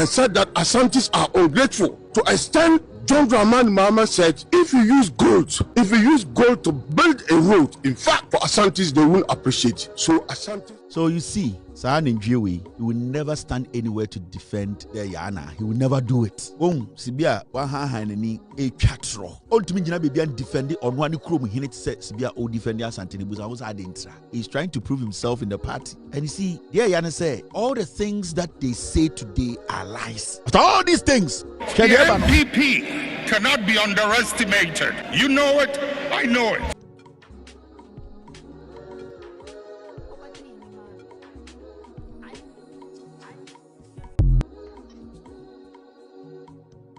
and said that Asantis are ungrateful. To extend, John Dramani Mahama said, if you use gold to build a road, in fact, for Asantis, they won't appreciate. So Asantis. So you see, Sala Njiewe, he will never stand anywhere to defend the Yana. He will never do it. Sibia wahanani a chatro. Ultimately, Jina Baby and defend it on one chrome. He needs to say Sibia o defend Asantini Buza was adentra. He's trying to prove himself in the party. And you see, there Yana say all the things that they say today are lies. After all these things, the MPP cannot be underestimated. You know it, I know it.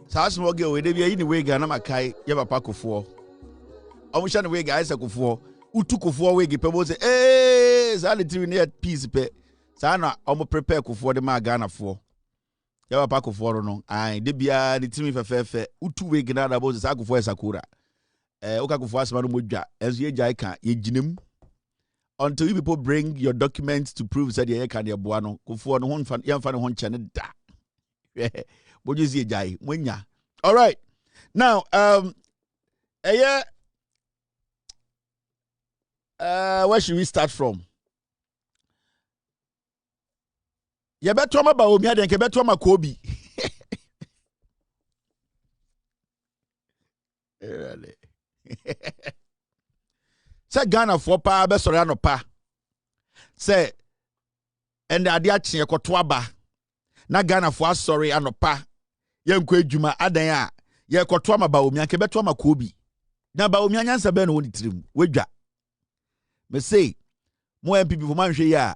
Sasmo girl, we dey in way Ghana Makai, Yaba Pakofo. Omushan way guys a kofo, Utukofo way people say, eh, Zality near peace pe. Sana omo prepare kofo de ma Ghana for. Yaba Pakofo no. Ai, de bia the team fe Utu way Ghana about Sakofo Sakura. Okakofo asma no modwa. Enso ye jai kan ye ginem. Until you people bring your documents to prove that ye can ye boa no. Kofo no hon fan yamfa no hon chane da. All right. Now, where should we start from? You better talk about Omia then you better talk about Kobe. Say Ghana for pa be sorry no pa. Say and the adia chin ekoto ba. Na Ghana for sorry anopa. Yenkwa adwuma adan a ye kwoto ama ba omi anke beto ama Kobi na ba omi anyansa be na woni tirim wedwa me say mo MPP for manhwe ya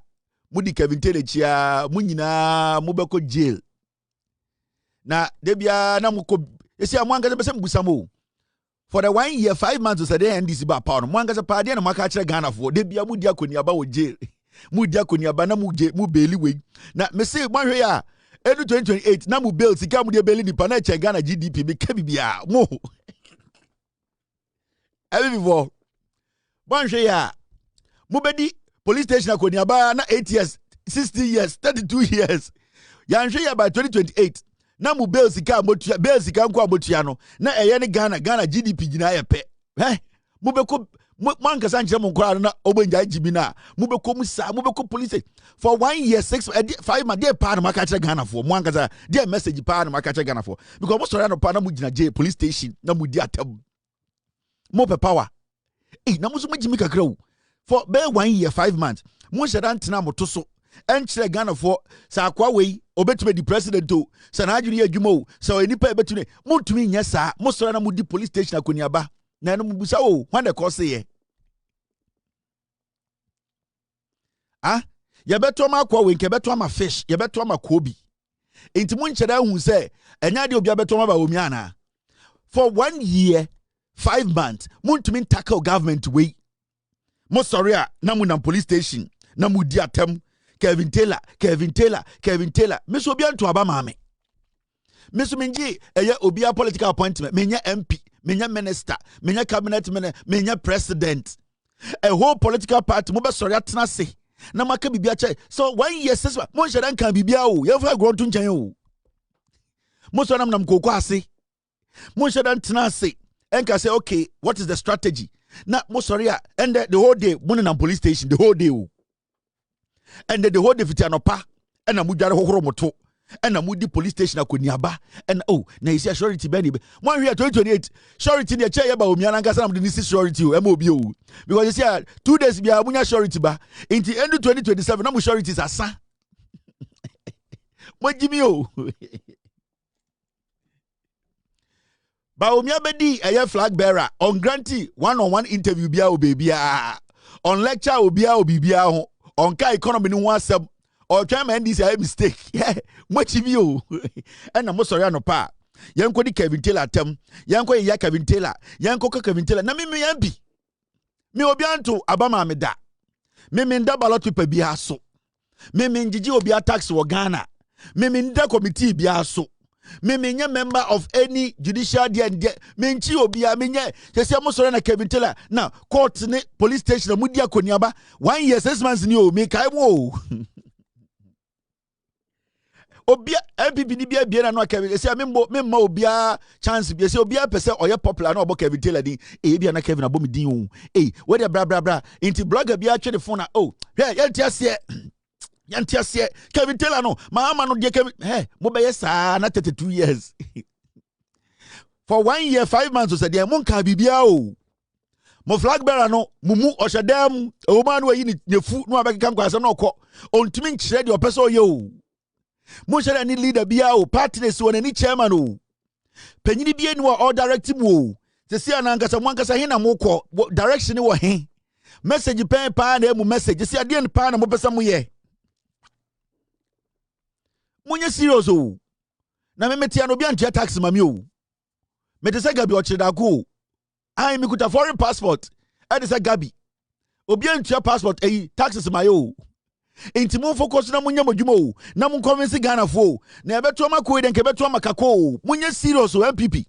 mudi Kevin Telechia mu nyina mo beko jail na debia na mo ko esi am anka be se mbusamo for the 1 year 5 months so the NDC ba pa no mo anka se pa de na maka kire Ghana for debia mudi akoni aba wo jail mudi akoni aba na mu beli we na me say manhwe ya Edu 2028 na mu bill sika mu de beli ni pa na che Ghana GDP be ka bibia mo abi before banhwe ya mu bedi police station akoni aba na 8 years 60 years 32 years ya nhwe ya by 2028 na mu bill sika amotua bill sika nko amotua no na eye ne Ghana GDP gina ye pe mu be ko man kasa nche mo nkora na obenja jibi na mu be ko musa mu be ko police for 1 year 6 5 months dey pa na maka kire Ghana for man kasa dey message pa na maka kire Ghana for because mo sorry no pa na mu gina jail police station na mu di atam mo pe power na mo so mo jimi kakra o for be 1 year 5 months mo sheda ntena mo to so enchire Ghana for sa akwa we obetime di president o sa na adwiri adwuma o sa onipa ebetune mo ntumi nya sa mo sorry na mo di police station akoniaba na no mubusa o when the course ye ye beto ma kwa we nke beto ma fish ye beto ma Kobi enti mu nkyeda hu se enya de obi beto ma ba omi ana for 1 year 5 months mu ntumi tackle government we mo sorry na mu na police station na mu di atem Kevin Taylor me so obi anto aba ma me so menji eye obi a political appointment menya MP menya minister menya cabinet minister menya president a whole political party mo be sorry atena se na maka bibia che so 1 year 6 mo nheda nkan bibia o ye fa gro to nchen o mo so nam kokko ase mo nheda ntena se enka say okay what is the strategy na mo sorry and the whole day mo na police station the whole day o and the whole day fitianopa and na mo dware hohoro moto and amudi police station akoniaba and na isi surety be ni be mo hwe 2028 surety ne che ye ba omi ana ngasa na mo ni surety o em obi o because you see 2 days bia munya surety ba into end 2027 na mo surety is asa mo jimi o ba omi abedi eye flag bearer on grantee one-on-one interview bia o baby on lecture obia obibia ho on ka economy ni ho asem or try my NDC a mistake. Yeah, much view. And I'm sorry, no pa. Yanko di Kevin Taylor tem. Yanko ya Kevin Taylor. Yanko Kevin Taylor. Na me yambi. Me obianto abama me da. Me nda ballot paper bi aso. Me njiji obi tax wo Ghana. Me nda committee bi aso. Me nya member of any judicial dia me nchi obi a me nya. Sese mo sorry na Kevin Taylor. Na court ne police station mu dia koniaba 1 year 6 months ni o me kai mo. obia MPP ni bia na no Kevin say memma obia chance bia say obia pese oye popular na obo Kevin Taylor din bia na Kevin abomi din o we dey bra inti blogger bia twe the phone na yantiase Kevin Taylor no Mahama no de Kevin mo be yes na 32 years for 1 year 5 months so say dey mo nka bibia o mo flag bearer no mumu ohyedam o man we yi ni nefu no abeka kwase no okọ ontimi nkyere de opese oye o mo hyere ni leader bia o partners won ni chairman o panyini bia ni wa all direct mu o se sia na nkasa mo nkasa he na mo kọ direction wo he message pen pa na emu message se ade ni pa na mo pese mo ye munye serious o na me metia no bia ntua tax mami o me te se gabi o chida ko ai me kuta foreign passport e de se gabi obi ntua passport taxes mayo enti mun focus na munya modwuma o na mun convince Ghana fo na ebeto makoi den ke beto makako munye serious o MPP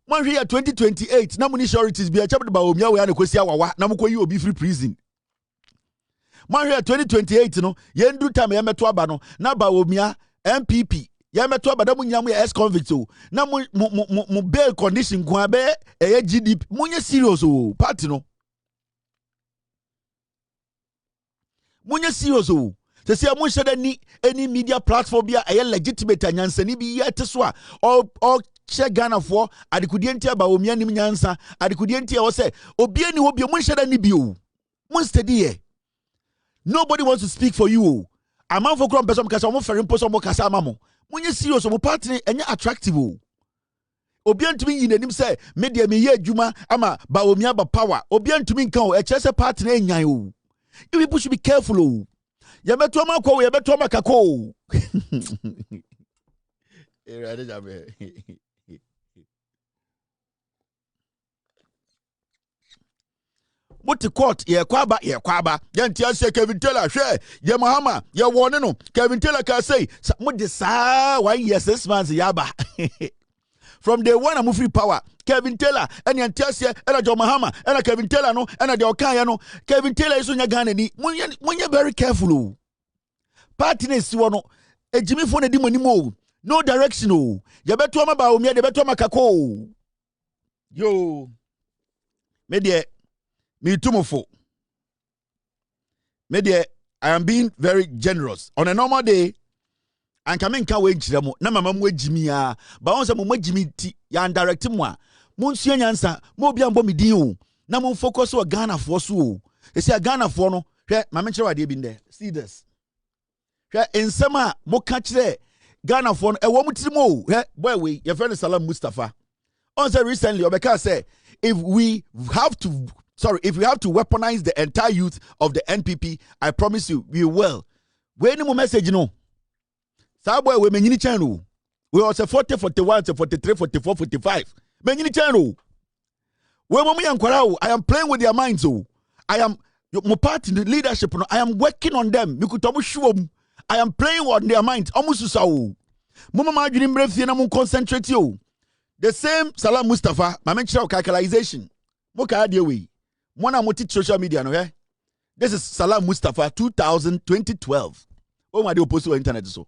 mon hwe ya 2028 na muni sureties bia chapter ba omia we ya na kwesi awawa na mukoyi obi free prison mon hwe ya 2028 no ye ndu time ye meto aba no na ba omia MPP ya meto aba da munya mu ex convict o na mu bail condition ko abe GDP munye serious o party no munye serious o se se mo hyeda ni any media platform bia legitimate anyansani bi yete so a o che Ghana for adikudie ntia ba omia nim nyansa adikudie ntia wo se obi ani wo bi mo hyeda ni bi o mo steady here nobody wants to speak for you o amam for krom person kasa mo fere mpo so mo kasa amamo munye serious mo party enye attractive o obi antumi yin anim se media me ye adwuma ama ba omia ba power obi antumi nkan o eche se party na enyan o you people should be careful o ya beto makọ ya beto makako ready jabe Muti court ye kwaba ye ntia se Kevin Taylor hwe ye Mahama ye wone no Kevin Taylor ka say mudi sa 1 year 6 months yaba from day one I'm free power Kevin Taylor and yantiase and John Mahama and Kevin Taylor no and the okanya no Kevin Taylor is on your Ghana ni when you very careful partners no ejimi fo na di mani mo no direction o ye beto ma ba o me de beto makako yo me de me tumofo me de I am being very generous on a normal day and come in can we njiramo na mama mu ejimi a ba won se mo magimi ti ya direct mu a mo nsu nyansa mo bia mbo medin o na mo focus o Ghana fo so o e se Ghana fo no hwe mama nkyere wade bi nde see this hwe ensema mo ka kire Ghana fo no e wo mutirimo hwe boy we your friend Salam Mustapha on say recently obeka say if we have to weaponize the entire youth of the NPP, I promise you we will. We any message no. Sa boy we menyini channel. We also 40, 41, 43, 44, 45. Menyini channel. We mo yankwara I am playing with their minds o. I am my part in the leadership no. I am working on them. Mikutomo shuom. I am playing on their minds. Omususa o. Mama ma adwini mrefie na mo concentrate o. The same Salam Mustapha, my mention calculation. Moka ade we. Mona moti social media no eh. This is Salam Mustapha 2012. Oh my dear post on internet so.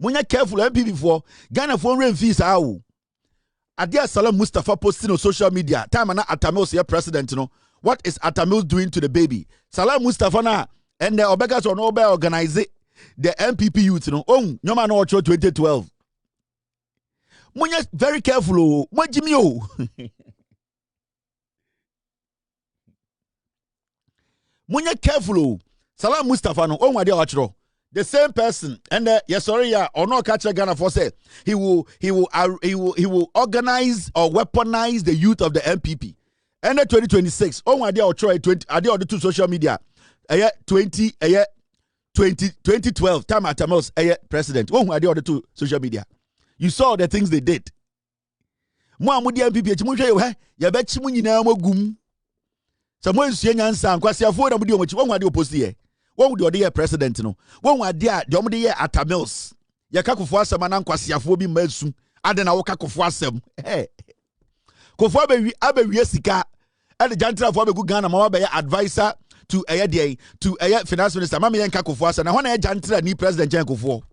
Munya careful MPP for Ghana phone rain fees awo. Adia Salam Mustapha posting on social media. Time na Atta here president no. What is Atta doing to the baby? Salam Mustapha na and the obegas on obe organize the MPP youth no. Oh, nyoma no 2012. Munya very careful o. Mwajimi o. Munya careful. Salam Mustapha no on wade awachro. The same person and yes sorry ya or no catch Ghana for say he will organize or weaponize the youth of the MPP. And 2026 on wade awachro 20 ade on the social media. 2012 time at Amos president. On wade on the social media. You saw the things they did. Mo amudi MPP chimunhwe yo he ya be chimu nyina magum. Samuel Nyansa nkwasiafo na mudi omochi wonwa de opposi ye wonwu de ode president no wonwa de a de omde ye Atta Mills ye kakofo asem na nkwasiafo bi masu ade na wo kakofo asem kofo abewie sika ade jantrafo abegu Ghana ma be advisor to finance minister ma me ye kakofo asem na ho na ye jantra ni president jen kofo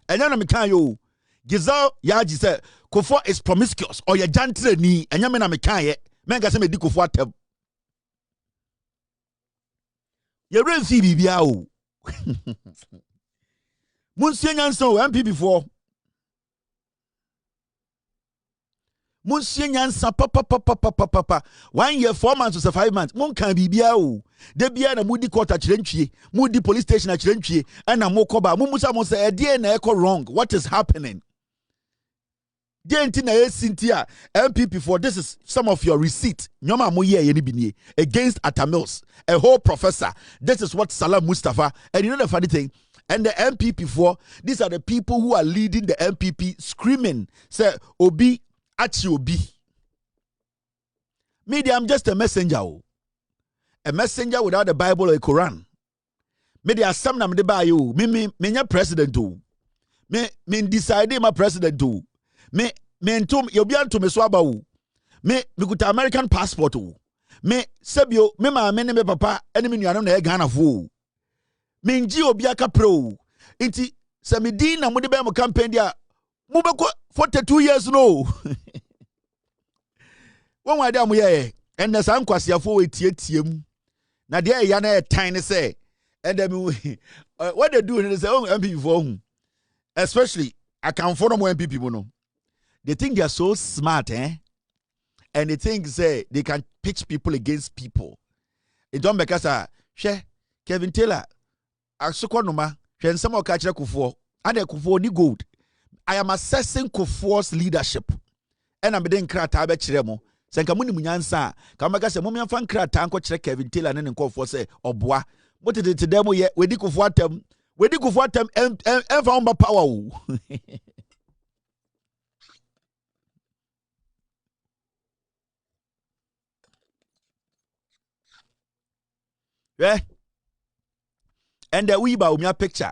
And then I'm can yo. Gizal Yaji said, Kofo is promiscuous or your jantre ni, and Yamina Mekaye, Menga se me di Kofo atem. Ye ren fi bibia o. Monsieur Nyanson, MP before. Monsieur Nyansa, papa. 1 year, 4 months, or 5 months. Mon can be biao. De bia na moody court at Chrenchi, moody police station at Chrenchi, and a mokoba. Mumusa must say, dear na echo wrong. What is happening? Dear Tina Cynthia, MPP for this is some of your receipt. Nyoma moye yenibini against Atta Mills, a whole professor. This is what Salam Mustapha, and you know the funny thing. And the MPP for these are the people who are leading the MPP screaming, say, Obi. Obi. Media, I'm just a messenger. A messenger without the Bible or a Quran. Media, some nam de ba you. Me president do. Me decide my president do. Me entum yobian to me swaba u. Me kuta American passport u. Me sebio me ma me papa enemy nuanom na Ghana fo. Me nji obiaka pro. Inti se me din na mo de be mo campaign dia. Mubeko 42 years no. One way down we and the sun kwasiafo etiem. Na de ya na tiny say and then what they do is oh MP for especially I can follow more MP people no. They think they are so smart and they think say they can pitch people against people. It don't make us share Kevin Taylor asokonoma hwen some o ka kire Kufuor and Kufuor ni gold. I am assessing Kufuor's leadership. And I'm being krata be kire mo. Senka muni munyansa. Ka maka se mo miamfa krata anko kire Kevin Taylor ne Kufuor se oboa. What did it dem ye we di Kufuor atem. We di Kufuor atem em fa umba power o. Yeah. And we ba umia picture.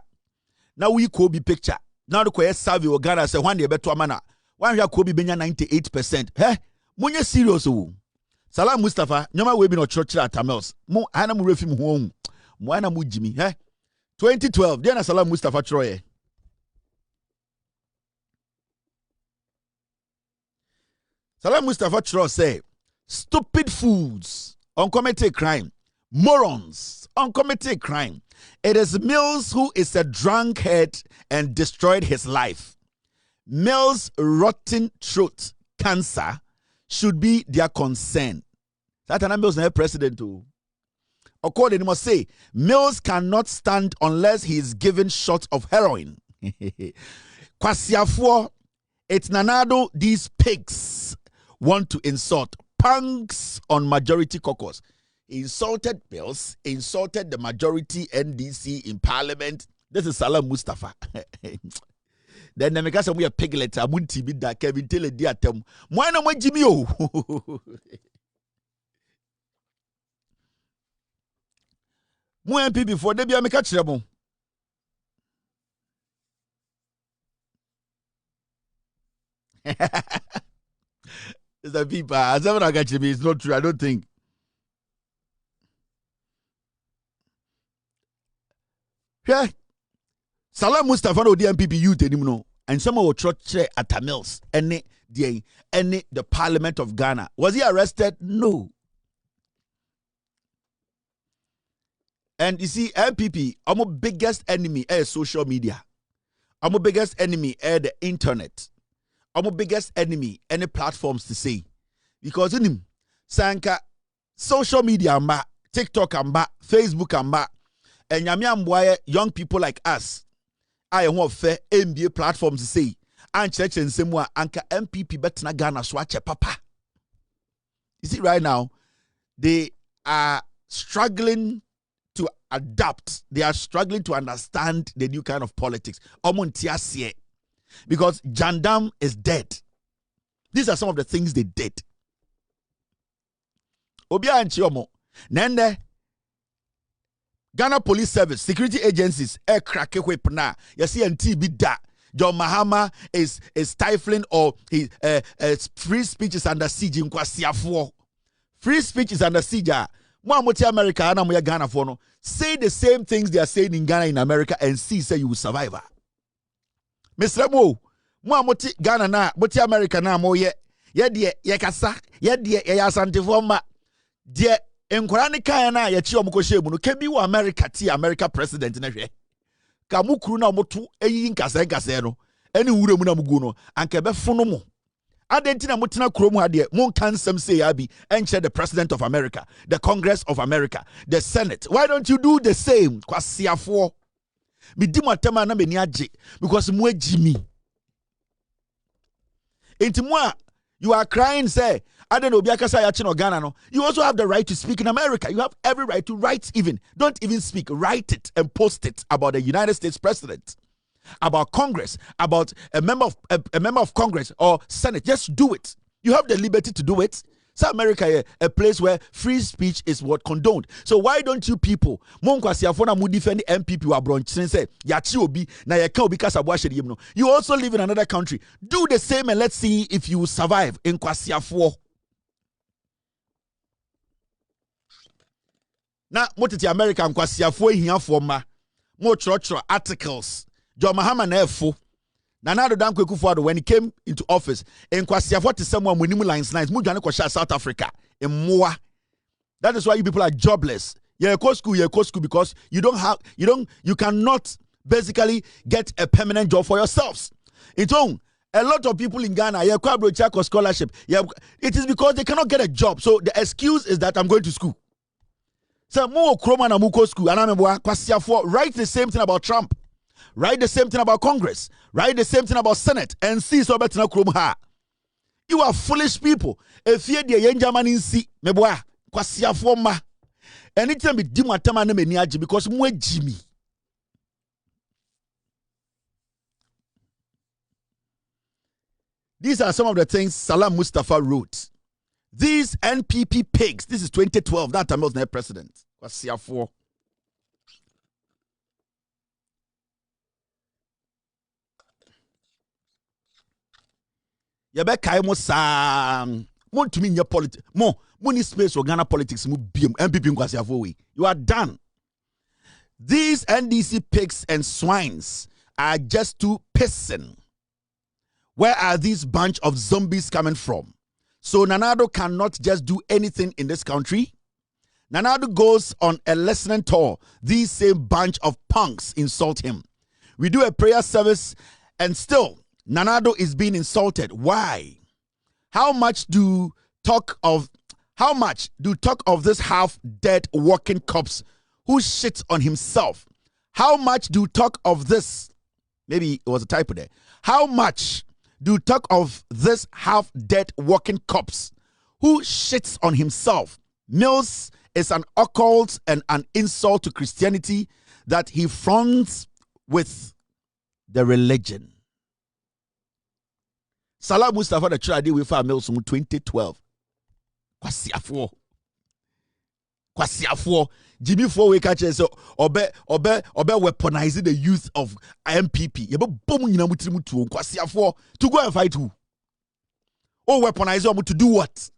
Now we could be picture. Now the quest survey or Ghana say one day better mana. One year could be 98%. Hey, munye serious o. Salam Mustapha, nyoma we be no church at Tamils. Mo ana mu refi mu home. Mo ana mu Jimmy. Hey. 2012, then Salam Mustapha Troye. Salam Mustapha Troye say, stupid fools uncommitted crime. Morons uncommitted crime. It is Mills who is a drunkard and destroyed his life. Mills' rotten throat cancer should be their concern. That Mills is not president too. According, he must say, Mills cannot stand unless he is given shots of heroin. Kwasiafo, it's Nanado these pigs want to insult. Punks on majority caucus. Insulted Mills, insulted the majority NDC in parliament. This is Salam Mustapha. Then the make we a piglet, a munti bid that Kevin Taylor diatem. Moana mo Jimmy o. Mo MP before they be a make catch them. It's the people. As ever I got you, it's not true. I don't think. Yeah. Salam Mustapha no the MPP youth anymore. And some of church at Tamils and the Parliament of Ghana. Was he arrested? No. And you see, MPP, our biggest enemy is social media. Our biggest enemy is the internet. Our biggest enemy any platforms to say. Because in him, Sanka, social media amba, TikTok amba, Facebook amba, and yami young people like us. I want fair NBA platforms to say. And church and semwa anka MPP betna Ghana swatch papa. You see right now, they are struggling to adapt. They are struggling to understand the new kind of politics. Because Jandam is dead. These are some of the things they did. Obia and Chiomo. Nende Ghana Police Service, security agencies, crack whip na. You see NTB da. John Mahama is stifling or free speech is under siege in Kwasiafo. Free speech is under siege. Mwamoti America ana moya Ghana for no. Say the same things they are saying in Ghana in America and see say you will survive. Mr. Mo, moti Ghana na, moti America na mo ye kasa, ye asante forma. Die enkwara ne kan na ye chi omko shebu no kebi wo America ti America president na hwe. Ka mukuru na moto eyi nkasa no, ene wura mu na mugu no, anka be fono mo. Adentina mutina kromu ade mon kan sem say abi enche the president of America, the Congress of America, the Senate. Why don't you do the same? Kwasiafo. Mi di matema na meni age because mu agimi. Enti mu a you are crying say I don't know biakasa ya chi no Ghana no. You also have the right to speak in America. You have every right to write even. Don't even speak. Write it and post it about the United States president, about Congress, about a member of Congress or Senate. Just do it. You have the liberty to do it. South America, a place where free speech is what condoned. So why don't you people, defend MPP wa bronchi say yachi obi na yeka obi kasa bo ahye no. You also live in another country. Do the same and let's see if you survive in kwasiafo. Na motiti America kwasiafo ehiafo ma. Mo chro articles. Jo Mahama na efo. Nanado Dan Kwekufuado, when he came into office, in Kwasiafo to someone with lines, Mujane Kwasha South Africa, in Moa. That is why you people are jobless. You're a school because you cannot basically get a permanent job for yourselves. It's on. A lot of people in Ghana, you have scholarship. It is because they cannot get a job. So the excuse is that I'm going to school. So more Kroma na muko school, and I'm Kwasiafo. Write the same thing about Trump. Write the same thing about Congress. Write the same thing about Senate. And see so better na. You are foolish people. If you de yenjaman in see, meboa, kwasiafo ma. Anytime be di matama na meni age because mwe Jimmy. These are some of the things Salam Mustapha wrote. These NPP pigs. This is 2012. That time I was the president. Kwasiafo. Yabe kai mo sam mo ntumi nye politics mo ni space for Ghana politics mo biem MPP nkwasiafo we. You are done. These NDC pigs and swines are just too pissing. Where are these bunch of zombies coming from? So Nanado cannot just do anything in this country. Nanado goes on a listening tour. These same bunch of punks insult him. We do a prayer service and still Nanado is being insulted. Why? How much do talk of this half-dead walking corpse who shits on himself? How much do talk of this? Maybe it was a typo there. How much do talk of this half-dead walking corpse who shits on himself? Mills is an occult and an insult to Christianity that he fronts with the religion. Salam Mustapha the trade with our Mills in 2012. Kwasiafo. Jimmy Four we catch so obe weaponizing the youth of MPP. Yebe boom nyina mutiri mutu kwasiafo to go and fight who? Oh, weaponize them to do what?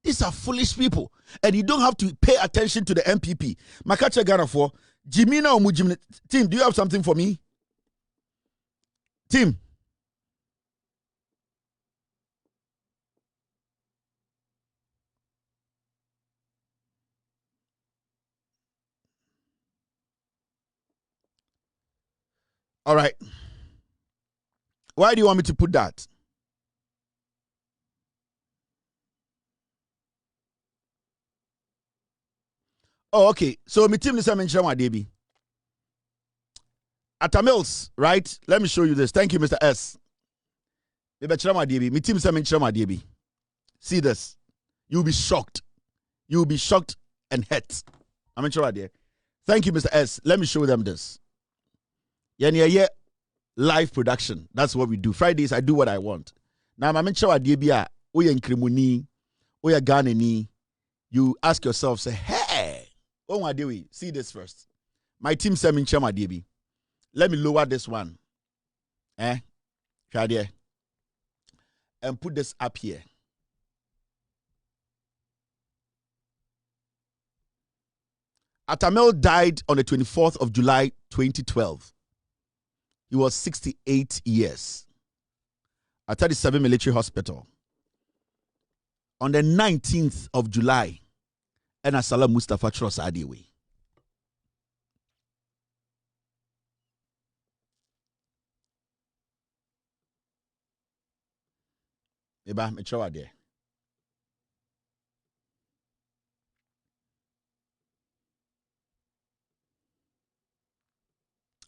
These are foolish people. And you don't have to pay attention to the MPP. Makacha Ghana for Jimina or Team, do you have something for me? Team. All right. Why do you want me to put that? Oh, okay. So my team is a mention my DB. Atta Mills, right? Let me show you this. Thank you, Mr. S. My team is a mention my DB. See this. You'll be shocked. You'll be shocked and hurt. I'm sure idea. Thank you, Mr. S. Let me show them this. Yeah, live production. That's what we do. Fridays, I do what I want. Now, I'm sure idea. Oya nkrimuni, oya Ghanani. You ask yourself, say, hey. Oh, my dear, see this first. My team sent me my DB. Let me lower this one. Try there. And put this up here. Atta died on the 24th of July 2012. He was 68 years at 37 Military Hospital. On the 19th of July, and Salam Mustapha Tros Adiwe. Eba me chowa there.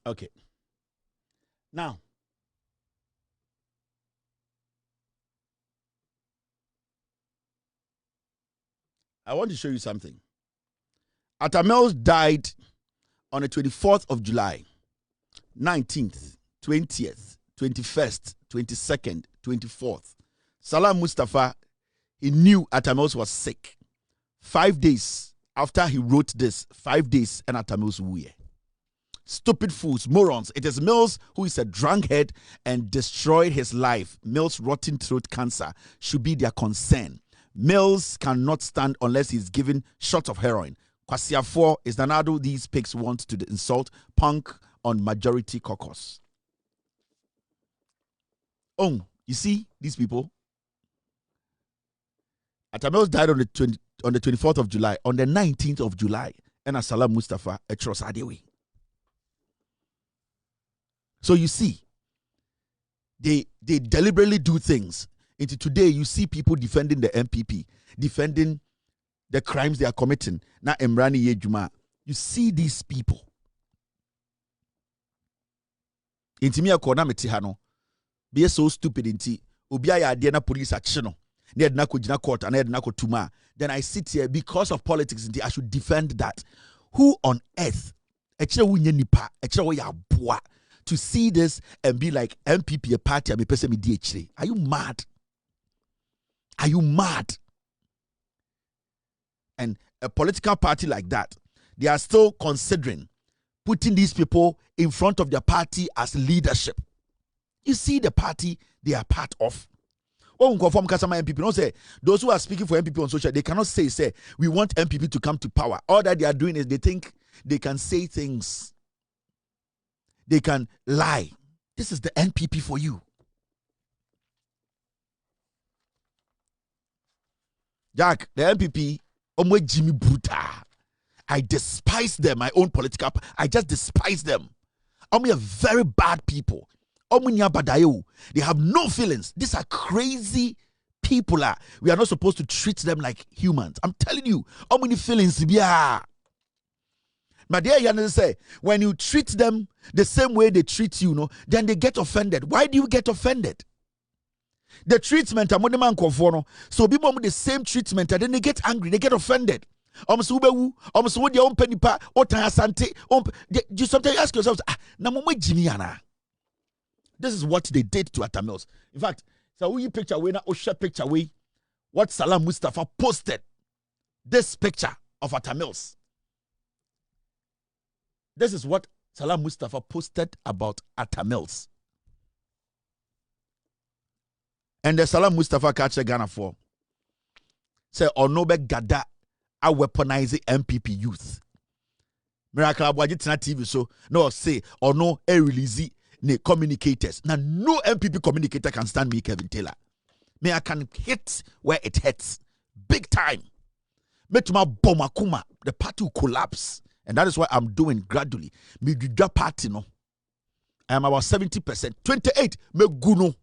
Okay. Now, I want to show you something. Atta died on the 24th of July, 19th, 20th, 21st, 22nd, 24th. Salam Mustapha, he knew Atta was sick. 5 days after he wrote this, 5 days, and Atta wuye. Stupid fools, morons. It is Mills who is a drunkard and destroyed his life. Mills' rotten throat cancer should be their concern. Mills cannot stand unless he's given shots of heroin. Kwasiafo is Nanado these pigs want to insult punk on majority caucus. Oh, you see these people? Atta died on the 24th of July. On the 19th of July, and Salam Mustapha Etros Adewe. So you see, they deliberately do things. Into today, you see people defending the MPP, defending the crimes they are committing. Now, Emrani Yejuma, you see these people. Inti mi akona metihano, be so stupid inti. Ubia ya adiena police action. Ne adna ko jina court and adna ko tuma. Then I sit here because of politics. Inti I should defend that. Who on earth? Echira wu nye nipa. Echira wo ya boa. To see this and be like MPP a party, I'm a person with DHD. Are you mad? Are you mad? And a political party like that, they are still considering putting these people in front of their party as leadership. You see the party they are part of. Oh, conform Kasama MPP. Don't say those who are speaking for MPP on social, they cannot say we want MPP to come to power. All that they are doing is they think they can say things. They can lie. This is the NPP for you. Jack, the NPP, Jimmy Bruta. I despise them, my own political. I just despise them. I'm a very bad people. They have no feelings. These are crazy people. We are not supposed to treat them like humans. I'm telling you, how many feelings? But there, say, when you treat them the same way they treat you, then they get offended. Why do you get offended? The treatment, so people with the same treatment, and then they get angry, they get offended. You sometimes ask yourselves, this is what they did to Atta. In fact, so we picture away now, picture away what Salam Mustapha posted. This picture of Atta. This is what Salam Mustapha posted about Atta. And the Salam Mustapha catch Ghana for say Onobe Gada a weaponizing MPP youth. Miracle Abwajitina TV so no say or no a release ne communicators. Now no MPP communicator can stand me, Kevin Taylor. Me I can hit where it hurts. Big time. Metuma Bomakuma, the party will collapse. And that is what I'm doing gradually. Me do party no. I am about 70%. 28 me guno.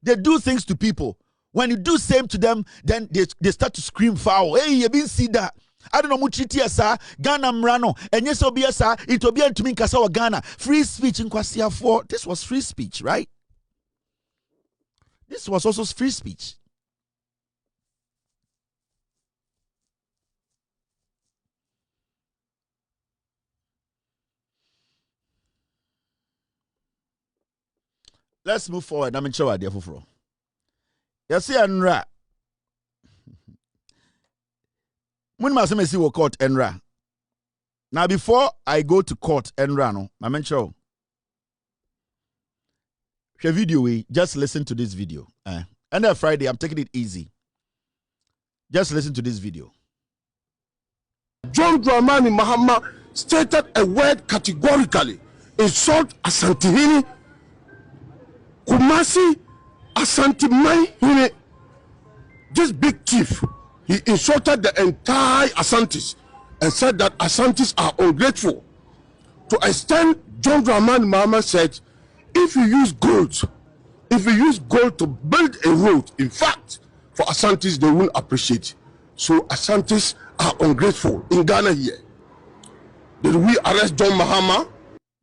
They do things to people. When you do same to them, then they start to scream foul. Hey, you been see that? I don't know much sir. Ghana mrano. And yes, obia sir. It will be to me Kasawa Ghana. Free speech in Kwasia 4. This was free speech, right? This was also free speech. Let's move forward. I'm in show idea for. You see, Enra. When my son see court Enra. Now, before I go to court Enra, no, I'm in show. Share video, just listen to this video. And then Friday, I'm taking it easy. Just listen to this video. John Dramani Mahama stated a word categorically: insult Asantehene, Kumasi Asante. This big chief, he insulted the entire Asantes and said that Asantes are ungrateful. To extend, John Dramani Mahama said, if you use gold to build a road, in fact, for Asantes, they won't appreciate. So Asantes are ungrateful in Ghana here. Did we arrest John Mahama?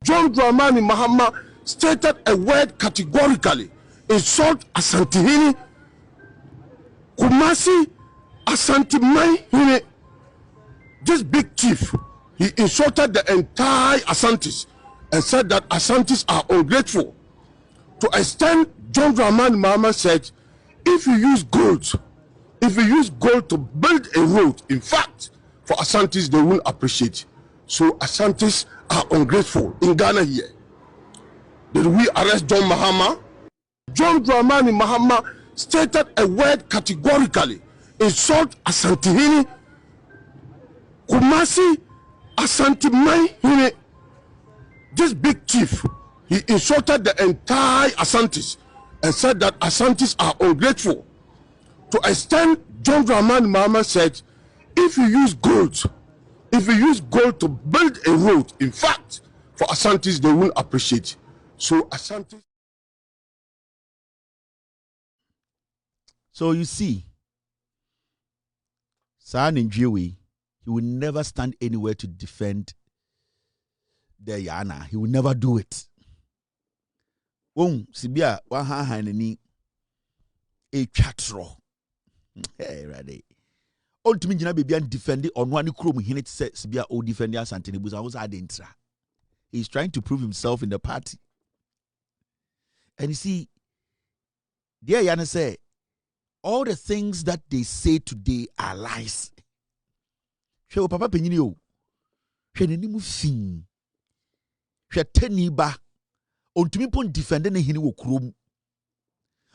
John Dramani Mahama stated a word categorically: insult Asantehene, Kumasi Asante. This big chief, he insulted the entire Asantes and said that Asantes are ungrateful. To extend, John Dramani Mahama said, if you use gold to build a road, in fact, for Asantes, they won't appreciate. So Asantes are ungrateful in Ghana here. Did we arrest John Mahama? John Dramani Mahama stated a word categorically: insult Asantehene, Kumasi Asante. This big chief, he insulted the entire Asantes and said that Asantes are ungrateful. To extend, John Dramani Mahama said, if you use gold to build a road, in fact, for Asantes, they won't appreciate. So Asantes. So you see, San Njiewe, he will never stand anywhere to defend the Yana. He will never do it. Sibia wahanani a chatro. Hey, ready. Ultimately, Jina baby and defend on one chrome. He needs to Sibia o defend Santini Buza was adentra. He's trying to prove himself in the party. And you see, dear Yana say, all the things that they say today are lies. She papa penyini o. She neni mu fin. She teni ba. Ontumi pon defende ne hini wo krom.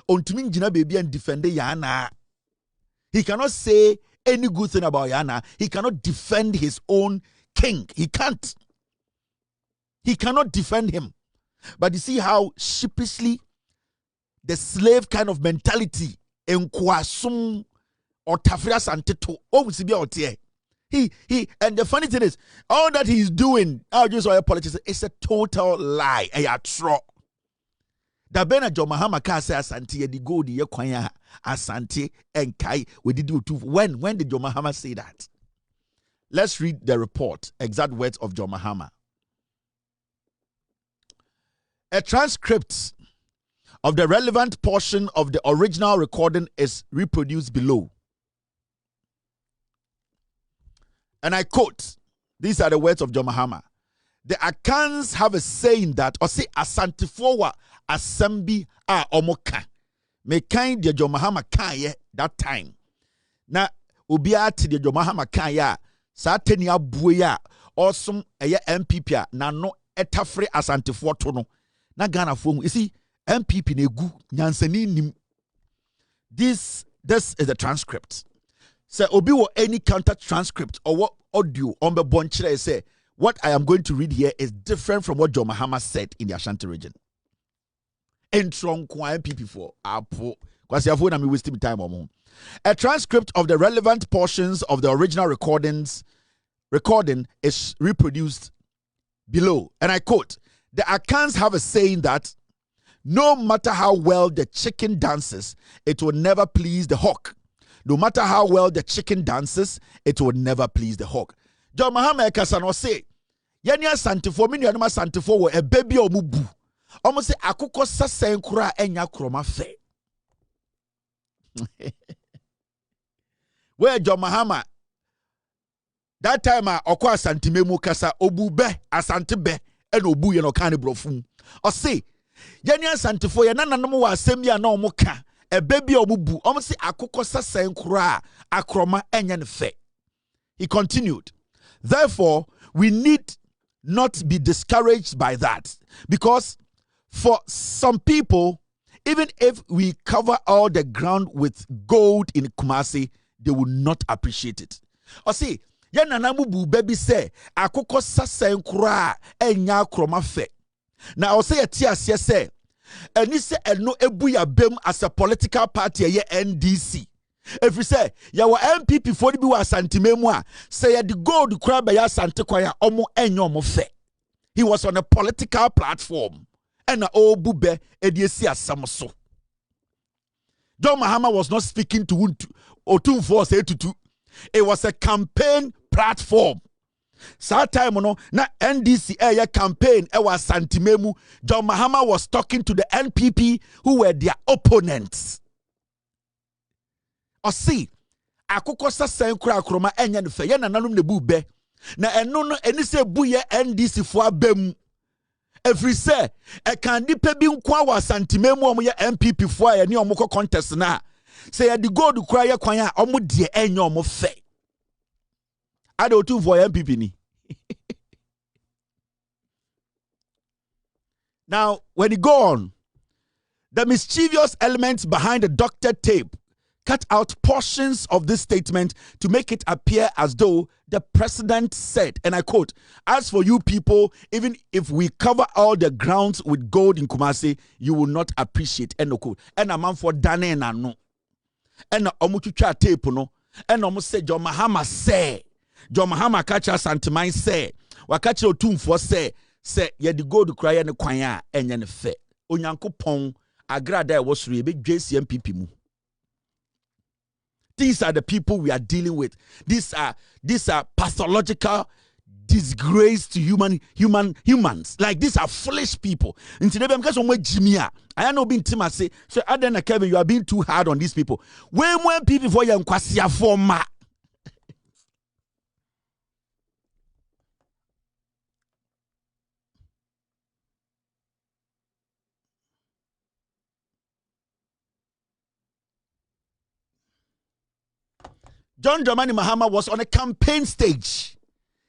Ontumi njina baby and defende Yana. He cannot say any good thing about Yana. He cannot defend his own king. He can't. He cannot defend him. But you see how sheepishly the slave kind of mentality enkwasum or tafria santeto he and the funny thing is all that he's doing just all politics is a total lie. Da bena John Mahama ka say asante ye di go di ye kwan asante enkai we did do when did John Mahama say that? Let's read the report, exact words of John Mahama. A transcript of the relevant portion of the original recording is reproduced below. And I quote, these are the words of John Mahama. The Akans have a saying that, or say, Asantefowa Asambi a Omoka. Me kind de John Mahama kanye that time. Na ubiati de John Mahama kanya, sa tenia buya, awesome eye MPP na no etafre Asantefowa tono. Na Ghana fomu. You see, MPP negu nyansani nim. This is the transcript. Say obi wo any counter transcript or what audio on the bonchere say what I am going to read here is different from what John Mahama said in the Ashanti region. Entron kwa MPP for apo kwasi afo na me wasting time omo. A transcript of the relevant portions of the original recording is reproduced below, and I quote, the Akans have a saying that no matter how well the chicken dances, it will never please the hawk. No matter how well the chicken dances, it will never please the hawk. John Mahama Ekasano say, Yenya Santifo, Minyanuma Santifo, a baby or mubu. Almost say, Akuko Sasenkura enya kroma fe. Where John Mahama, that time, Okwa Santimemu Kasa, Obu be, Asante be, and Obu yeno kani brofum. Or say, Yenya Santifo, Yananamu wa Semia no moka. A baby or mubu, almost say akoko sasenkura akroma enyan fe. He continued, therefore, we need not be discouraged by that, because for some people, even if we cover all the ground with gold in Kumasi, they will not appreciate it. Or see, ya nanamu bu baby say, akoko sasa nkura enya kroma fe. Na o say tia say, eni se eno ebu ya bem as a political party ye NDC. If you say, ya wa MPP for bi wa santimemu a, say ya the gold kura be ya sante kwaya omo enyo omo fe. He was on a political platform. And o bube ediesi asam so. John Mahama was not speaking to Otumfuo say to. It was a campaign platform. Sa time no na NDC area campaign was santimemu. John Mahama was talking to the NPP who were their opponents. Or see, akoko sasa nkura kroma enya nfe ye nananum ne bube. Na eno no eni se buye NDC fo abem. Every say, a can nipa bi nkwa wa santimemu omo ye MPP fo a ni omo contest na. Say ya the go do cry kwan a omo de enyo omo fe. Ade otu for MPP ni. Now, when you go on, the mischievous elements behind the doctored tape cut out portions of this statement to make it appear as though the president said, and I quote, "As for you people, even if we cover all the grounds with gold in Kumasi, you will not appreciate." End of quote. And a man for Dane na no. And a omuchucha tape no. And almost say John Mahama say. John Mahama catcher Santimine say. Wakachi Otumfuo say ye the gold cry and kwanya enye fe. Onyanko pon agrada was rebe JCMPP mu. These are the people we are dealing with. These are pathological disgrace to humans. Like these are foolish people. In today, because of Jimmy, I know being Tim say, so Atta Kevin, you are being too hard on these people. When people for you kwasia forma. John Dramani Mahama was on a campaign stage.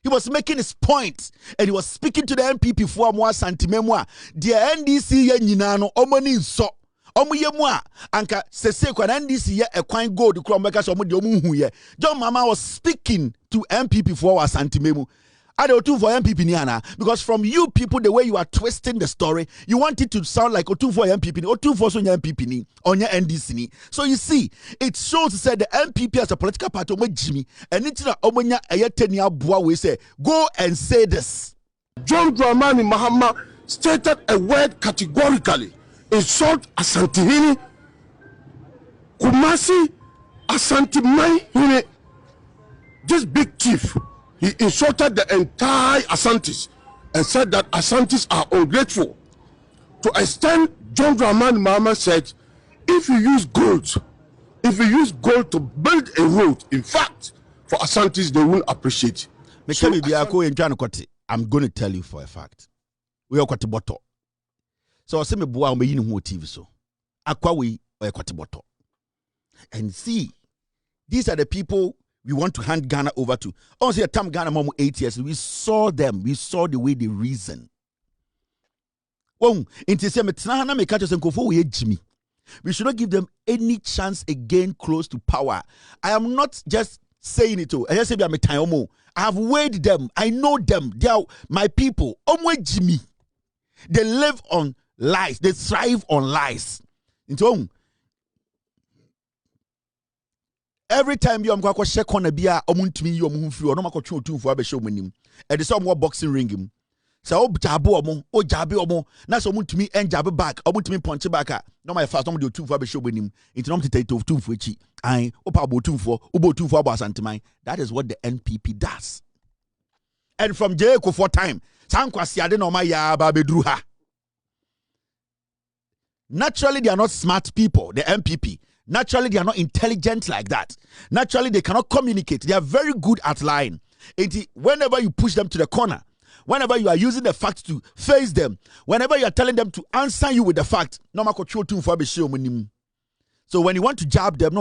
He was making his point and he was speaking to the MPP for more santimemwa. The NDC ye nyinano omoni so omo ye mu a anka sese kwa NDC ye ekwan gold kro mbeka so omo de omo hu ye. John Mahama was speaking to MPP for our santimemu. I don't do for MPP niana because from you people the way you are twisting the story, you want it to sound like Otu for MPP, Otu for MPP ni on your NDC ni. So you see, it shows said the MPP as a political party Jimmy and it's na omonya ayetenia bua we say go and say this. John Dramani Mahama stated a word categorically: insult Asantehene, Kumasi, Asantemai, this big chief. He insulted the entire Asantis and said that Asantis are ungrateful. To extend, John Dramani Mahama said, if you use gold to build a road, in fact, for Asantis, they won't appreciate. I'm going to tell you for a fact. We are quite bottle. So I say me boy, me yin who TV so. Akwa we are quite bottle. And see, these are the people we want to hand Ghana over to. Also, time Ghana mom 8 years. We saw them. We saw the way they reason. We should not give them any chance again close to power. I am not just saying it. I have weighed them. I know them. They are my people. They live on lies. They thrive on lies. Every time you am going to check on a beer, omuntumi you omu free or no mako twu for be show manim. E de some boxing ring him. Say o jabo omo, o jabe omo. Na so omuntumi en jabe back, omuntumi punch back. No my fast omo de twu for be show manim. It no tete to twu for echi. Ai opa bo twu for, obo twu for abo asanteman. That is what the NPP does. And from Jeko for time, sankwasi ade no ma ya ba bedru ha. Naturally they are not smart people, the NPP. Naturally, they are not intelligent like that. Naturally, they cannot communicate. They are very good at lying. Whenever you push them to the corner, whenever you are using the facts to face them, whenever you are telling them to answer you with the fact, so when you want to jab them,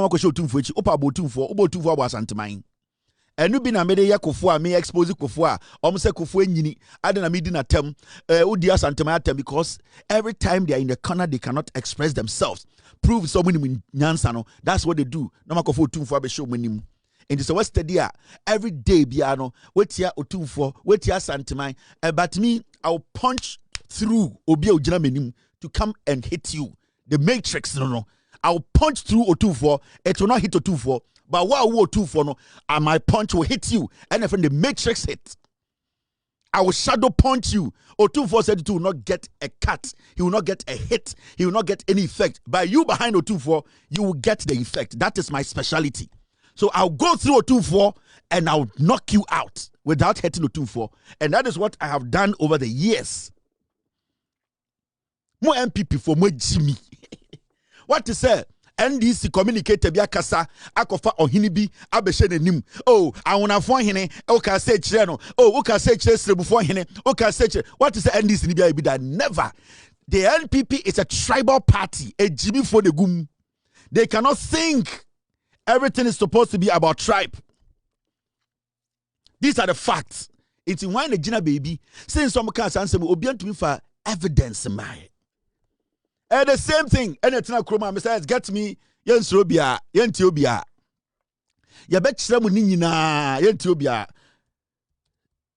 and you been a media kofua me expose kofua omse kofua nyini adena me di na tem odi asantema atem because every time they are in the corner they cannot express themselves. prove someone in nyansa. That's what they do. No matter for 2 for be show minim. And it's a West study every day biano. Wait here or 2 for wait here santimai. But me, I'll punch through obi ojina menim to come and hit you. The matrix no. I'll punch through O24. It will not hit O24. But what O24 no, and my punch will hit you. And if the matrix hit, I will shadow punch you. O24 said he will not get a cut. He will not get a hit. He will not get any effect. By you behind O24, you will get the effect. That is my specialty. So I'll go through O24 and I'll knock you out without hitting O24. And that is what I have done over the years. More MPP for more Jimmy. What to say? NDC communicate bia kasa akofa ohini bi abehye nanim. Oh, awonafo hene o ka say kire no. Oh, o ka say kire srebufo hene. O ka say kire. What to say NDC ni bia bi that never. The NPP is a tribal party. A Jimmy for the gum. They cannot think everything is supposed to be about tribe. These are the facts. It's in why the Gina baby since some can answer me obian to me for evidence my. And the same thing, and it's not chroma, besides, get me, Yensrobia, Yentiobia. Yabetchramunina, Yentiobia.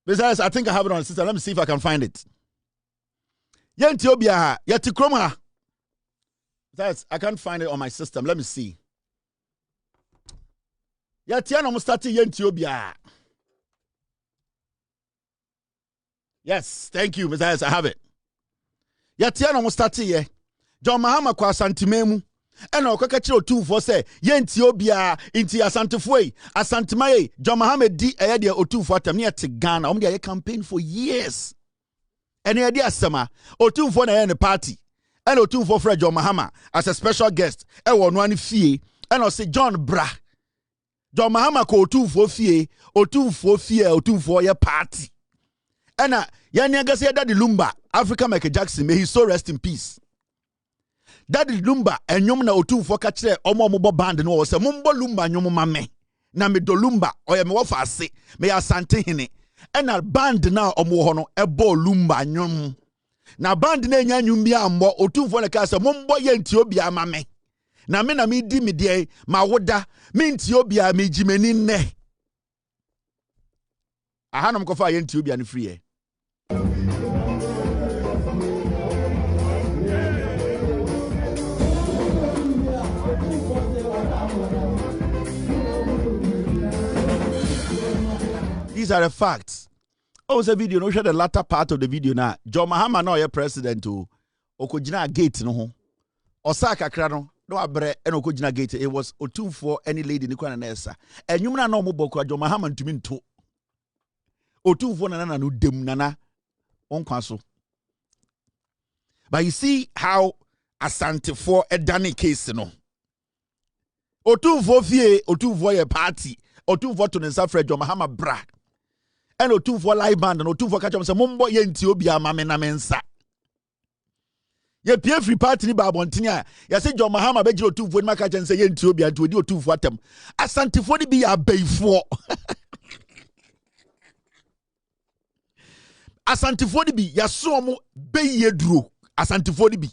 Besides, I think I have it on the system. Let me see if I can find it. Yentiobia, Yatikroma. Besides, I can't find it on my system. Let me see. Yatiano Mustati Yentiobia. Yes, thank you, Besides, I have it. Yatiano Mustati, John Mahama kwa santimemu. Ena okakachiro 2 for say yenti obia inti asantefoi asantimaye John Mahama di eyade o2 for atam ne te Ghana omde ye campaign for years. Ena ye di asema o2 for na ye ne party. Ena o2 for Fred John Mahama as a special guest e wo no ani fie. Ena o say John Bra. John Mahama ko o2 for fie, o2 for fie, o2 for ye party. Ena ye ne agase Daddy Lumba, Africa Michael Jackson, may he so rest in peace. Daddy Lumba enyom na otu fo ka kire omo band no wo se mombo Lumba nyom mame na me do Lumba oye me wo fa ase me ya sante hene ena band na omo ho no ebo Lumba nyom na band na enya nyum bia ambo otu fo na ka se mombo ye nti obi amame na me di me de ma woda me nti obi a me jimani nne ahanom ko fa ye nti obi an free e. These are the facts. Oh, it's a video. No, share the latter part of the video now. John Mahama now your president to Okojina gate no. Osaka krano no abre and Okojina gate. It was O2 for any lady in the nessa. And you na no mobile John Mahama to mean to O2 for nana no dem nana on council. But you see how Asante for a Danny case no. O2 for fie, O2 for a party, O2 for to Nsa Fred John Mahama bra. And O2 for live band and O2 for catch up say mombo ye nti obi amame na mensa. Ye pie free party ni ba abontini a ye say John Mahama be giro O2 for ni maka chen say ye nti obi anti odi O2 for atem. Asante for ni bi ya beifo. Asante for ni bi ya so omo be ye duro. Asante for ni bi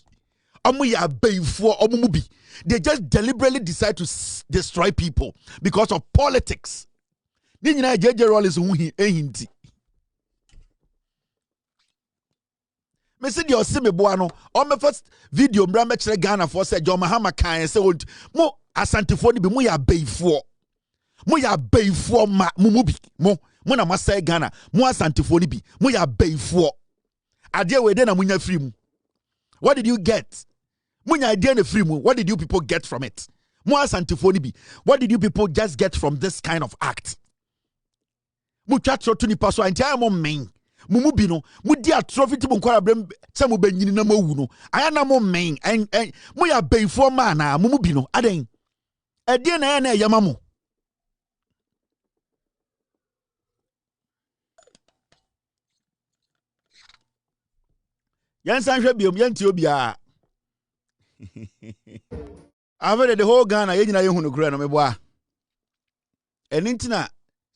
omo ya beifo omo mu bi. They just deliberately decide to destroy people because of politics. Ni nyina JJ Rollins hu ehinti. Me see the osime boa no, on my first video mbra me kire Ghana for say John Mahama kan say mo asantefo ni bi mo ya beifo. Mo ya beifo ma mo bi. Mo na masai Ghana, mo asantefo ni bi. Mo ya beifo. Ade we dey na munya free mu. What did you get? Munya ade na free mu. What did you people get from it? Mo asantefo ni bi. What did you people just get from this kind of act? Muchatro to ni paso antia mo men mumu bi no mudi atrophy ti bonkwara brem se mo banyini na mawu no aya na mo men mo ya beifo ma na mumu bi no aden ede na ya na yama mo yan san hwe biom yan ti obi a avere the whole Ghana ye nyina ye hu no kura no meboa enintina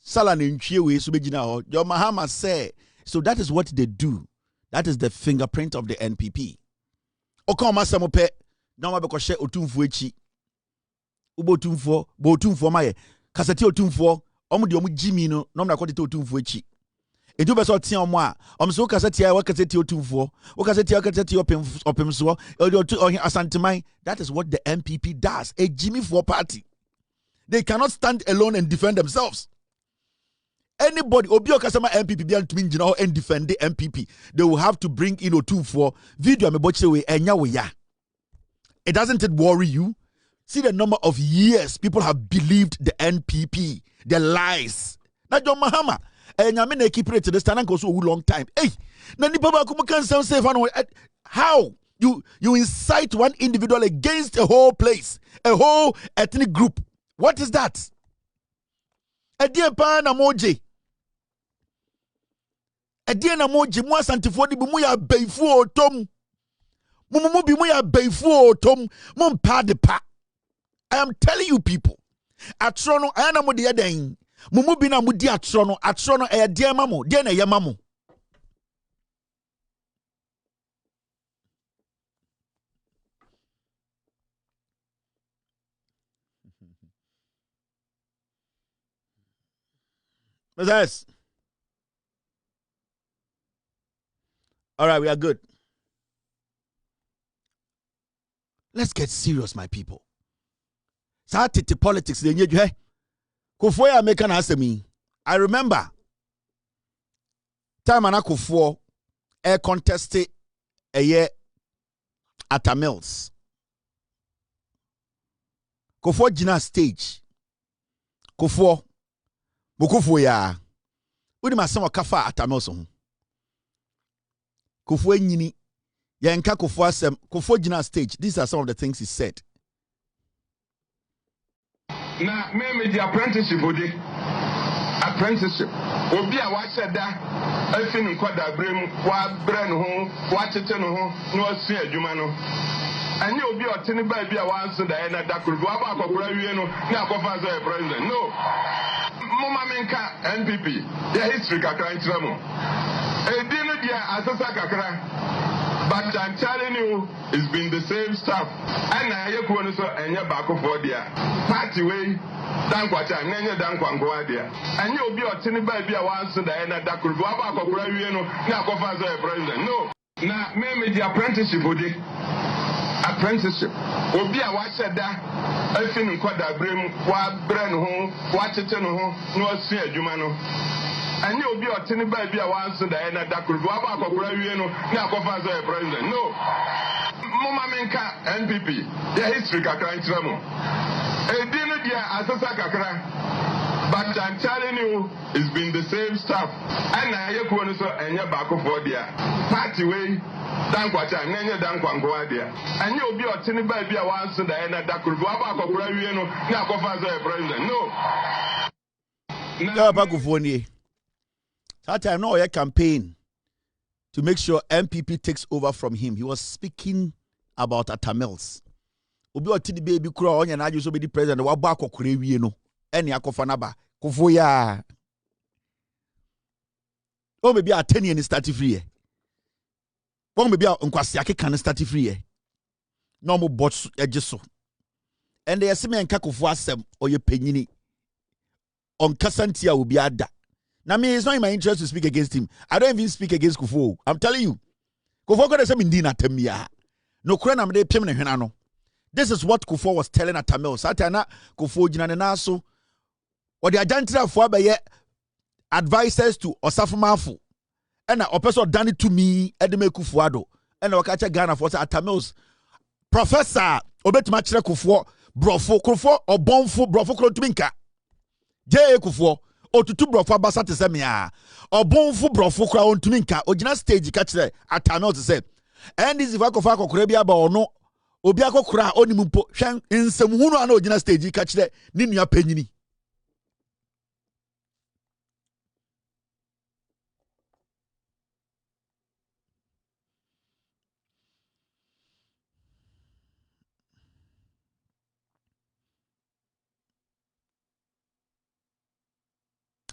Sala nchie we so begina ho. John Mahama say, so that is what they do. That is the fingerprint of the NPP. Okoma samope na ma be ko hye otumfo echi ubotumfo bo otumfo maye kaseti otumfo omo de omo jimi no na na ko tete otumfo echi edu be so tia omo a omo so kaseti a wakaseti otumfo wakaseti opemso o asanteman. That is what the MPP does, a jimmy for party. They cannot stand alone and defend themselves. Anybody obi okasema MPP be to mean and defend the MPP, they will have to bring in otumfo video me boche we enya we ya. It doesn't it worry you? See the number of years people have believed the NPP, the lies. Na John Mahama, nyame na keep it to the stand go so long time. Hey, na nipa ba ko kan say how you incite one individual against a whole place, a whole ethnic group. What is that? Edie pa na moje. Edie na moje mu asantifo di bi mu ya beifu otom. Mu bi mu ya beifu otom. Mu pa de pa. I am telling you people. Atrono ayana mo de yeden. Mu bi na mu di atrono e de mamo, de na ye mamo. Yes. All right, we are good. Let's get serious, my people. Started politics. They need you. Kufuor make an answer me. I remember time ana Kufuor air contested a year at a Mills. Kufuor jina stage. Kufuor Kufuor ya. Udi masema kafa at a Mills. Kufuor nyini. Yanka Kufuor asem. Kufuor jina stage. These are some of the things he said. Na me the apprenticeship odi. Apprenticeship. Obi a wa sheda afin nkwada brem wa bre no ho, wa tete no ho, na osu adwuma no. Anye obi otene ba bi a wa anso da na dakuru wa ba akokora wie no na akofa so president. No. Mama menka NPP. The history kakra ntira mo. Edi no dia asasa kakra. But I'm telling you, it's been the same stuff. And I hear you so and you're back for dia. Party way, Dankwacha, and then you're Dankwangoa dia. And you'll be a tiny baby once to the end of that could go back or now a president. No. Now, maybe the apprenticeship would apprenticeship. Will be a watch at that. I think quite a brim, what brand home, watch it in home, no see a Jumano. And you'll be a tiny baby once to the end of that could go back or now a president. No. Mama menka NPP. The history kakra intramo. Edino dia asasa kakra. But I'm telling you, it's been the same stuff. And I hear you so and you're back for dia. Party way, Dankwacha, and then you're Dankwangoa dia. And you'll be a tiny baby once to the end of that could go back or now a president. No. No, back of 1 year. That time, no, a campaign to make sure MPP takes over from him. He was speaking about Atta Mills. Obi oti di baby kura onya na ajuso be di president wa ba akokore wie no. Eni akofa na ba. Kufuor ya. O me bia ateni ni start free. Won me bia nkwase akeka ni start free. No mo bot ejeso. And they say me enka Kufuor asem oye panyini. On kasantia obi ada. Now, me, it's not in my interest to speak against him. I don't even speak against Kufuor. I'm telling you. Kufuor could have said, no, this is what Kufuor was telling Atta Mills. Satana, Kufuor, Jinanaso, or the agenda for advisors to Osafo Mafu. And a person done it to me, Edeme Kufuor, and I catch a Ghana for Atta Mills. Professor, Obet Machra Kufuor, Brofo, Kufuor, or Bonfo, Brofo, Klotminka. J. Kufuor. Otutu brofo abasa te se mea obonfu brofo kra ontumi nka ogina stage ka kire Atta Mills say and this if akofa akokora bia ba ono obi akokora onimu mpo hwan nsem hunu ana ogina stage ka kire ni nua panyini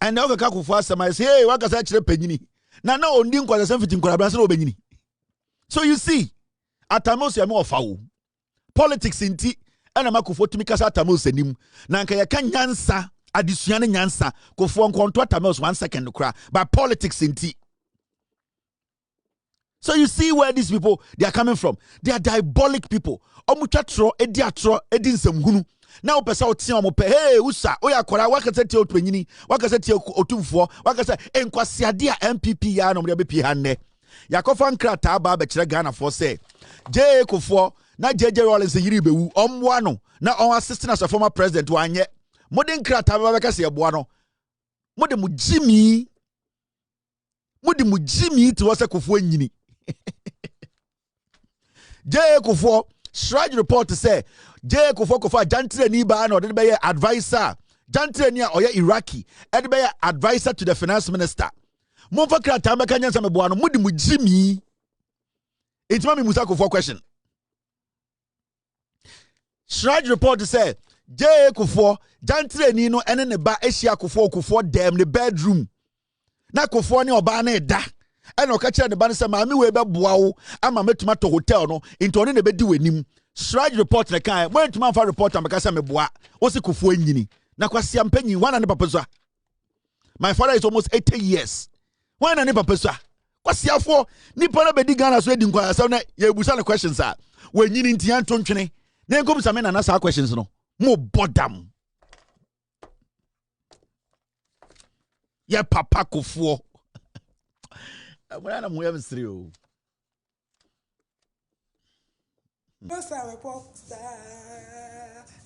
and now ka Kufuor asem I say hey waka sa kire panyini na ondi nkwasa sem fitin kwara branse no benyini. So you see Atta Mills ya me ofa wo politics inti ana makofo tumi kasa Tamils anim na nka yɛka nyansa adesua ne nyansa kofo nkonto Tamils 1 second kra by politics inti. So you see where these people they are coming from. They are diabolic people. Omutwatro ediatro edinsemhunu. Na opesa otia omope hey usa oya kwara wakase tie otwanyini wakase tie otumfo wakase enkwasiade a MPP ya no mde bepi hanne. Yakofa nkrata ba be kire Ghana for say J Kofo na JJ Rollins yiri bewu omwa no na on assistant as a former president wanye modern krata ba be kase eboa no mode mu Jimmy to wase Kofo nyini. J Kofo Shraj report say J Kofo jantre ni ba na de be advisor jantre ni oya Iraqi de be advisor to the finance minister. Monfa krata ba kanyan sam boa no mudi mu Jimmy it ma me musa Kofo question. Shraj report say J Kofo jantre ni no ene ne ba ehia Kofo dem ne bedroom na Kofo ni oba na da eno ka kire ne ba ne se ma me we be boa wo ama metuma to hotel no into ne be di wanim. Shraj report na kan when tuma fa report am ka se me boa wo se Kofo anyini na kwasi ampanyi wana ne papa so. My father is almost 80 years. Why na ne papa so kwasi afo nipa na be di Ghana so edi nkwa so na ye busa ne questions a wanyini ntian tontwene na enkom sa me na sa questions no mo bodam ye papa Kofo amuna na mo yam siri o. What's up, pop star?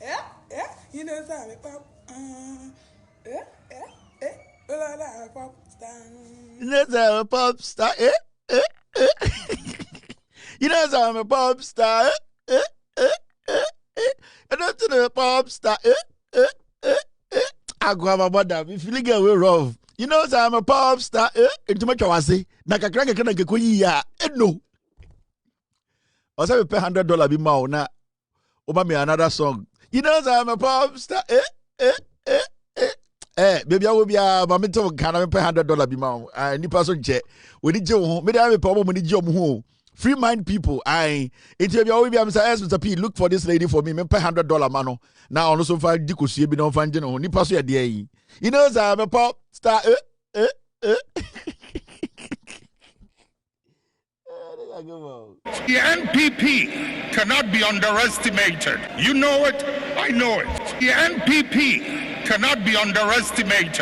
Yeah, you know I'm a pop. Pop star. You know I'm a pop star. You know I'm a pop star. You know I'm a pop star. I go have a mother. If you get away rough, you know I'm a pop star. Into my chawasi. Nakakranga kana kekuyi ya. No. Also, we pay $100 be more na. Oba me another song. You know I'm a pop star. Baby, I will be a mamito can I pay $100 be more. Ni person che. We need you. Me dey problem. We need you. Free mind people. Interview will be Mr. P. Look for this lady for me. Me pay $100 mano. Now also find dikusi be no find no. Ni person ya dey. You know I'm a pop star. The NPP cannot be underestimated. You know it, I know it. The NPP cannot be underestimated.